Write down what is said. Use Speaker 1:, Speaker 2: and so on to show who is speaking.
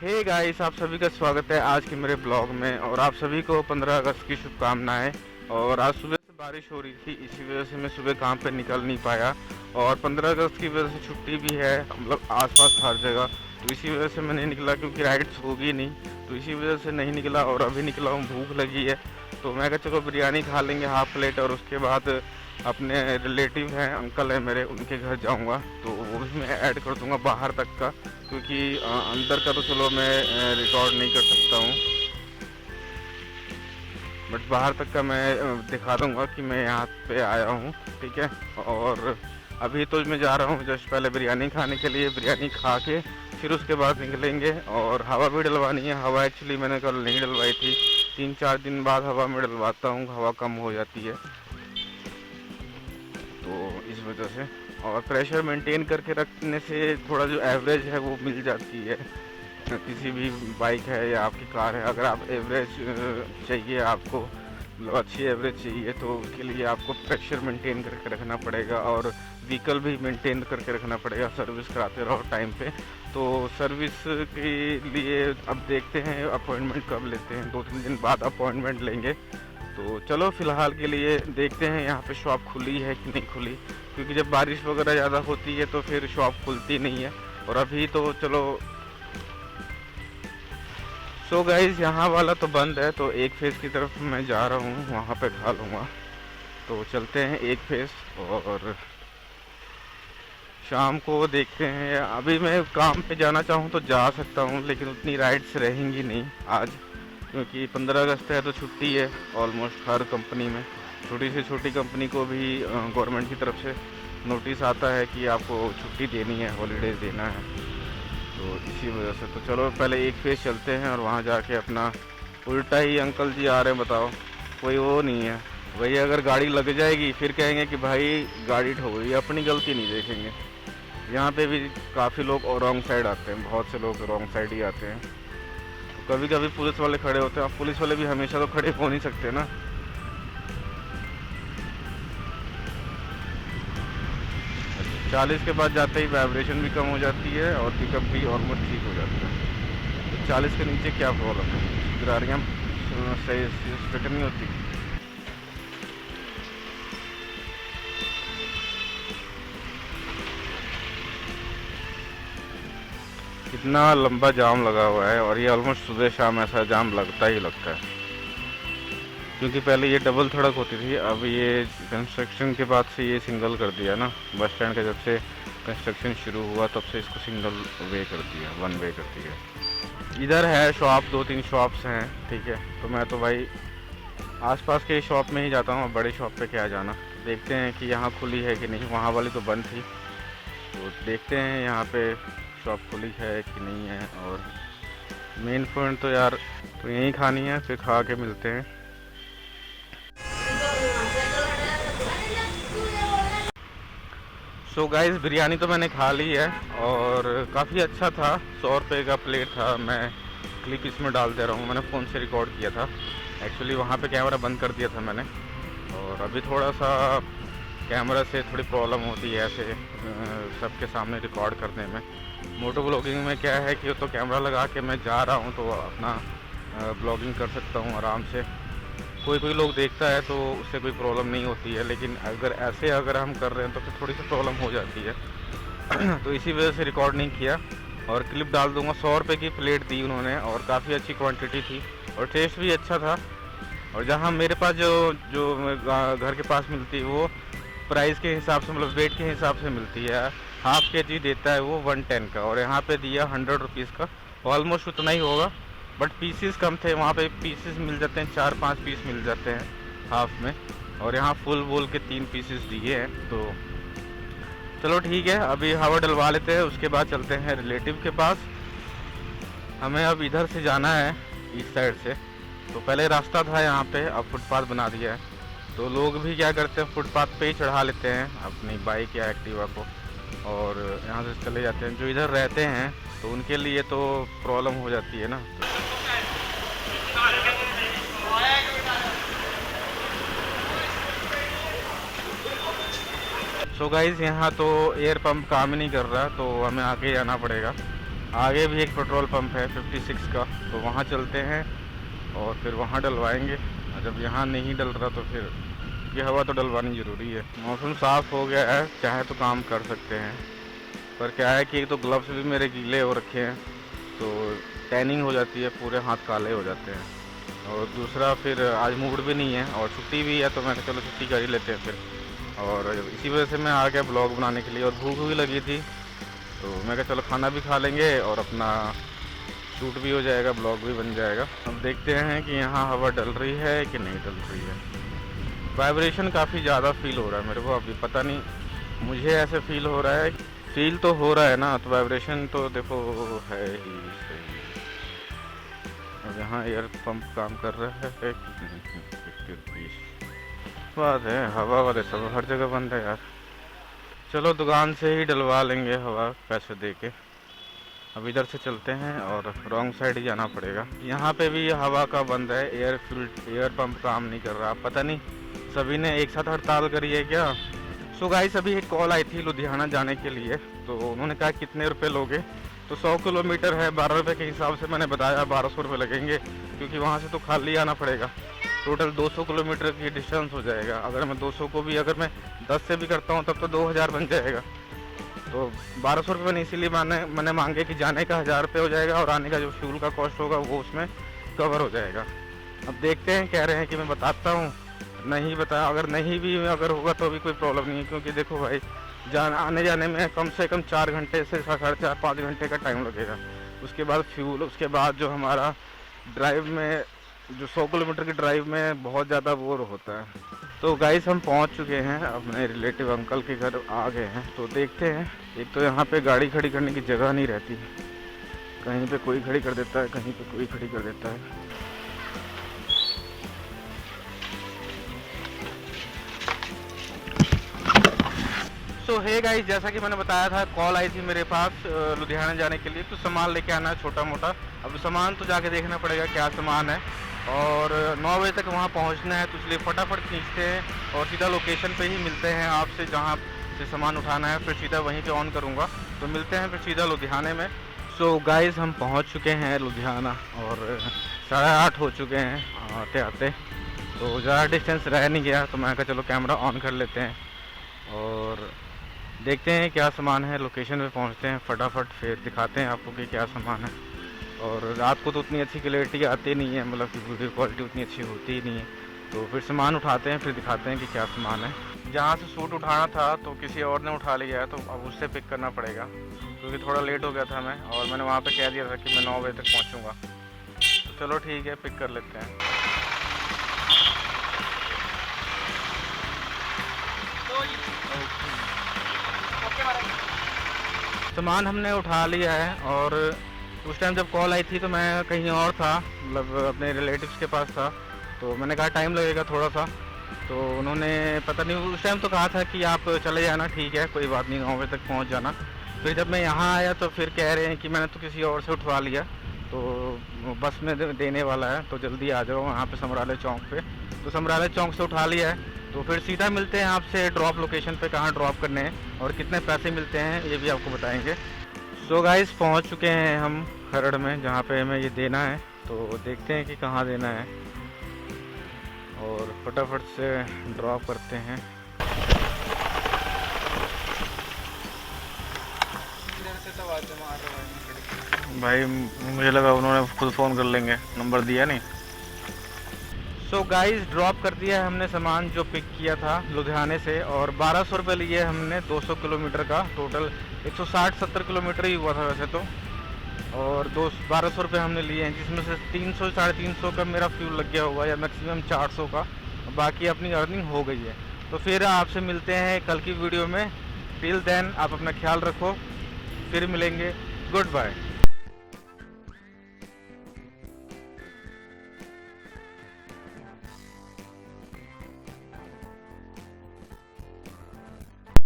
Speaker 1: Hey guys, आप सभी का स्वागत है आज के मेरे ब्लॉग में। और आप सभी को 15 अगस्त की शुभकामनाएं। और आज सुबह से बारिश हो रही थी, इसी वजह से मैं सुबह काम पे निकल नहीं पाया। और 15 अगस्त की वजह से छुट्टी भी है, मतलब आसपास हर जगह। तो इसी वजह से मैं नहीं निकला, क्योंकि राइड्स होगी नहीं, तो इसी वजह से नहीं निकला। और अभी निकला हूँ, भूख लगी है, तो मैं कहा चलो बिरयानी खा लेंगे हाफ प्लेट। और उसके बाद अपने रिलेटिव हैं, अंकल हैं मेरे, उनके घर जाऊंगा, तो वो भी मैं ऐड कर दूंगा बाहर तक का, क्योंकि अंदर का तो चलो मैं रिकॉर्ड नहीं कर सकता हूँ, बट बाहर तक का मैं दिखा दूंगा कि मैं यहाँ पे आया हूँ। ठीक है। और अभी तो मैं जा रहा हूँ जस्ट पहले बिरयानी खाने के लिए। बिरयानी खा के फिर उसके बाद निकलेंगे। और हवा भी डलवानी है। हवा एक्चुअली मैंने कल नहीं डलवाई थी, 3-4 दिन बाद हवा में डलवाता हूँ, हवा कम हो जाती है, तो इस वजह से। और प्रेशर मेंटेन करके रखने से थोड़ा जो एवरेज है वो मिल जाती है। किसी भी बाइक है या आपकी कार है, अगर आप एवरेज चाहिए, आपको मतलब अच्छी एवरेज चाहिए, तो उसके लिए आपको प्रेशर मेंटेन करके रखना पड़ेगा। और व्हीकल भी मेंटेन करके रखना पड़ेगा, सर्विस कराते रहो टाइम पे। तो सर्विस के लिए अब देखते हैं अपॉइंटमेंट कब लेते हैं, 2-3 दिन बाद अपॉइंटमेंट लेंगे। तो चलो फ़िलहाल के लिए देखते हैं यहाँ पे शॉप खुली है कि नहीं खुली, क्योंकि जब बारिश वगैरह ज़्यादा होती है तो फिर शॉप खुलती नहीं है। और अभी तो चलो। सो गाइस, यहाँ वाला तो बंद है, तो एक फेस की तरफ मैं जा रहा हूँ, वहाँ पे खा लूँगा। तो चलते हैं एक फेस, और शाम को देखते हैं। अभी मैं काम पे जाना चाहूँ तो जा सकता हूँ, लेकिन उतनी राइड्स रहेंगी नहीं आज, क्योंकि 15 अगस्त है तो छुट्टी है ऑलमोस्ट हर कंपनी में। छोटी से छोटी कंपनी को भी गवर्नमेंट की तरफ से नोटिस आता है कि आपको छुट्टी देनी है, हॉलीडेज देना है। तो इसी वजह से तो चलो पहले एक फेस चलते हैं, और वहाँ जाके अपना उल्टा ही अंकल जी आ रहे हैं, बताओ, कोई वो नहीं है। वही अगर गाड़ी लग जाएगी फिर कहेंगे कि भाई गाड़ी ठो गई, अपनी गलती नहीं देखेंगे। यहाँ पे भी काफ़ी लोग रॉन्ग साइड आते हैं, बहुत से लोग रॉन्ग साइड ही आते हैं। तो कभी कभी पुलिस वाले खड़े होते हैं, अब पुलिस वाले भी हमेशा तो खड़े हो नहीं सकते ना। 40 के बाद जाते ही वाइब्रेशन भी कम हो जाती है, और पिकअप भी ऑलमोस्ट ठीक हो जाता है। तो 40 के नीचे क्या प्रॉब्लम है, गाड़ियाँ सही स्ट्रिक्ट नहीं होती। इतना लंबा जाम लगा हुआ है, और ये ऑलमोस्ट सुबह शाम ऐसा जाम लगता ही लगता है, क्योंकि पहले ये डबल सड़क होती थी, अब ये कंस्ट्रक्शन के बाद से ये सिंगल कर दिया ना। बस स्टैंड का जब से कंस्ट्रक्शन शुरू हुआ तब से इसको सिंगल वे कर दिया, 1 वे कर दिया। इधर है शॉप, 2-3 शॉप्स हैं। ठीक है। तो मैं तो भाई आसपास के शॉप में ही जाता हूँ, बड़े शॉप पे क्या जाना। देखते हैं कि यहाँ खुली है कि नहीं, वहाँ वाली तो बंद थी, तो देखते हैं यहाँ पे शॉप खुली है कि नहीं है। और मेन पॉइंट तो यार तो यहीं खानी है, फिर खा के मिलते हैं। सो गाइस, बिरयानी तो मैंने खा ली है, और काफ़ी अच्छा था। 100 रुपये का प्लेट था। मैं क्लिप इसमें डाल दे रहा हूँ, मैंने फ़ोन से रिकॉर्ड किया था। एक्चुअली वहाँ पे कैमरा बंद कर दिया था मैंने, और अभी थोड़ा सा कैमरा से थोड़ी प्रॉब्लम होती है ऐसे सबके सामने रिकॉर्ड करने में। मोटो ब्लॉगिंग में क्या है कि तो कैमरा लगा के मैं जा रहा हूँ, तो अपना ब्लॉगिंग कर सकता हूँ आराम से। कोई कोई लोग देखता है तो उससे कोई प्रॉब्लम नहीं होती है, लेकिन अगर हम कर रहे हैं तो फिर थोड़ी सी प्रॉब्लम हो जाती है। तो इसी वजह से रिकॉर्ड नहीं किया, और क्लिप डाल दूंगा। 100 रुपये की प्लेट दी उन्होंने, और काफ़ी अच्छी क्वांटिटी थी, और टेस्ट भी अच्छा था। और जहाँ मेरे पास जो जो घर के पास मिलती है, वो प्राइस के हिसाब से, मतलब वेट के हिसाब से मिलती है। हाफ के जी देता है वो 110 का, और यहाँ पे दिया 100 रुपीज़ का, ऑलमोस्ट उतना ही होगा। बट पीसीस कम थे, वहाँ पे पीसेस मिल जाते हैं, 4-5 पीस मिल जाते हैं हाफ में, और यहाँ फुल बोल के 3 पीसेस दिए हैं। तो चलो ठीक है, अभी हवा डलवा लेते हैं, उसके बाद चलते हैं रिलेटिव के पास। हमें अब इधर से जाना है, इस साइड से। तो पहले रास्ता था यहाँ पे, अब फुटपाथ बना दिया है। तो लोग भी क्या करते हैं, फुटपाथ पे ही चढ़ा लेते हैं अपनी बाइक या एक्टिवा को, और यहाँ से चले जाते हैं। जो इधर रहते हैं तो उनके लिए तो प्रॉब्लम हो जाती है ना। सो गाइस, यहाँ तो एयर पंप काम ही नहीं कर रहा, तो हमें आगे आना पड़ेगा। आगे भी एक पेट्रोल पंप है 56 का, तो वहाँ चलते हैं और फिर वहाँ डलवाएंगे। और जब यहाँ नहीं डल रहा तो फिर ये हवा तो डलवानी ज़रूरी है। मौसम साफ़ हो गया है, चाहे तो काम कर सकते हैं, पर क्या है कि एक तो ग्लव्स भी मेरे गीले हो रखे हैं तो टैनिंग हो जाती है, पूरे हाथ काले हो जाते हैं। और दूसरा फिर आज मूड भी नहीं है और छुट्टी भी है, तो मैंने चलो छुट्टी कर ही लेते हैं फिर। और इसी वजह से मैं आ गया ब्लॉग बनाने के लिए, और भूख भी लगी थी तो मैं कहा चलो खाना भी खा लेंगे और अपना शूट भी हो जाएगा, ब्लॉग भी बन जाएगा। अब देखते हैं कि यहाँ हवा डल रही है कि नहीं डल रही है। वाइब्रेशन काफ़ी ज़्यादा फील हो रहा है मेरे को, अभी पता नहीं, मुझे ऐसे फील हो रहा है, फील तो हो रहा है ना, तो वाइब्रेशन तो देखो है ही सही। अब यहाँ एयर पंप काम कर रहा है बात है, हवा वाले सब हर जगह बंद है यार। चलो दुकान से ही डलवा लेंगे हवा पैसे दे के। अब इधर से चलते हैं और रॉन्ग साइड ही जाना पड़ेगा। यहाँ पे भी हवा का बंद है, एयर पंप काम नहीं कर रहा, पता नहीं सभी ने एक साथ हड़ताल करी है क्या। सो गाइस अभी एक कॉल आई थी लुधियाना जाने के लिए, तो उन्होंने कहा कितने रुपए लोगे, तो 100 किलोमीटर है, 12 रुपये के हिसाब से मैंने बताया 1200 रुपये लगेंगे, क्योंकि वहाँ से तो खाली आना पड़ेगा। टोटल 200 किलोमीटर की डिस्टेंस हो जाएगा। अगर मैं 200 को भी अगर मैं 10 से भी करता हूँ तब तो 2000 बन जाएगा। तो 1200 रुपये नहीं, इसीलिए मैंने मांगे कि जाने का 1000 रुपये हो जाएगा और आने का जो फ्यूल का कॉस्ट होगा वो उसमें कवर हो जाएगा। अब देखते हैं, कह रहे हैं कि मैं बताता हूँ, नहीं बताया, अगर नहीं भी अगर होगा तो भी कोई प्रॉब्लम नहीं है, क्योंकि देखो भाई आने जाने में कम से कम 4 घंटे से 4.5-5 घंटे का टाइम लगेगा। उसके बाद फ्यूल, उसके बाद जो हमारा ड्राइव में जो 100 किलोमीटर की ड्राइव में बहुत ज़्यादा बोर होता है। तो गाइस हम पहुंच चुके हैं, अपने रिलेटिव अंकल के घर आ गए हैं, तो देखते हैं। एक तो यहाँ पे गाड़ी खड़ी करने की जगह नहीं रहती, कहीं पे कोई खड़ी कर देता है, कहीं पे कोई खड़ी कर देता है। सो हे गाइस, जैसा कि मैंने बताया था, कॉल आई थी मेरे पास लुधियाना जाने के लिए, तो सामान लेके आना है छोटा मोटा। अब सामान तो जाके देखना पड़ेगा क्या सामान है, और 9 बजे तक वहाँ पहुँचना है, तो इसलिए फटाफट खींचते हैं और सीधा लोकेशन पे ही मिलते हैं आपसे, जहाँ से सामान उठाना है, फिर सीधा वहीं पे ऑन करूँगा। तो मिलते हैं फिर सीधा लुधियाने में। सो गाइस हम पहुँच चुके हैं लुधियाना और 8:30 हो चुके हैं आते आते, तो ज़्यादा डिस्टेंस रह नहीं गया, तो मैं कहा चलो कैमरा ऑन कर लेते हैं और देखते हैं क्या सामान है। लोकेशन पे पहुंचते हैं फटाफट, फिर दिखाते हैं आपको कि क्या सामान है। और रात को तो उतनी अच्छी क्लैरिटी आती नहीं है, मतलब कि वीडियो क्वालिटी उतनी अच्छी होती ही नहीं है, तो फिर सामान उठाते हैं, फिर दिखाते हैं कि क्या सामान है। जहाँ से सूट उठाना था तो किसी और ने उठा लिया है, तो अब उससे पिक करना पड़ेगा, क्योंकि थोड़ा लेट हो गया था मैं, और मैंने वहाँ पर कह दिया था कि मैं 9 बजे तक पहुँचूँगा। तो चलो ठीक है, पिक कर लेते हैं। सामान हमने उठा लिया है, और उस टाइम जब कॉल आई थी तो मैं कहीं और था, मतलब अपने रिलेटिव्स के पास था, तो मैंने कहा टाइम लगेगा थोड़ा सा, तो उन्होंने पता नहीं उस टाइम तो कहा था कि आप चले जाना, ठीक है कोई बात नहीं, 9 बजे तक पहुंच जाना। फिर जब मैं यहाँ आया तो फिर कह रहे हैं कि मैंने तो किसी और से उठवा लिया, तो बस में देने वाला है, तो जल्दी आ जाओ वहाँ पे समराले चौक पे। तो समराले चौक से उठा लिया है, तो फिर सीधा मिलते हैं आपसे ड्रॉप लोकेशन पे, कहाँ ड्रॉप करने हैं और कितने पैसे मिलते हैं ये भी आपको बताएंगे। सो गाइस पहुँच चुके हैं हम खरड़ में, जहाँ पे हमें ये देना है, तो देखते हैं कि कहाँ देना है और फटाफट से ड्रॉप करते हैं। भाई मुझे लगा उन्होंने खुद फ़ोन कर लेंगे, नंबर दिया नहीं। सो गाइस ड्रॉप कर दिया है हमने सामान जो पिक किया था लुधियाने से, और 1200 रुपये लिए हमने 200 किलोमीटर का, टोटल 160-70 किलोमीटर ही हुआ था वैसे तो, और 1200 रुपये हमने लिए हैं, जिसमें से 300-350 का मेरा फ्यूल लग गया होगा, या मैक्सिमम 400 का, बाकी अपनी अर्निंग हो गई है। तो फिर आपसे मिलते हैं कल की वीडियो में। टिल देन आप अपना ख्याल रखो, फिर मिलेंगे, गुड बाय।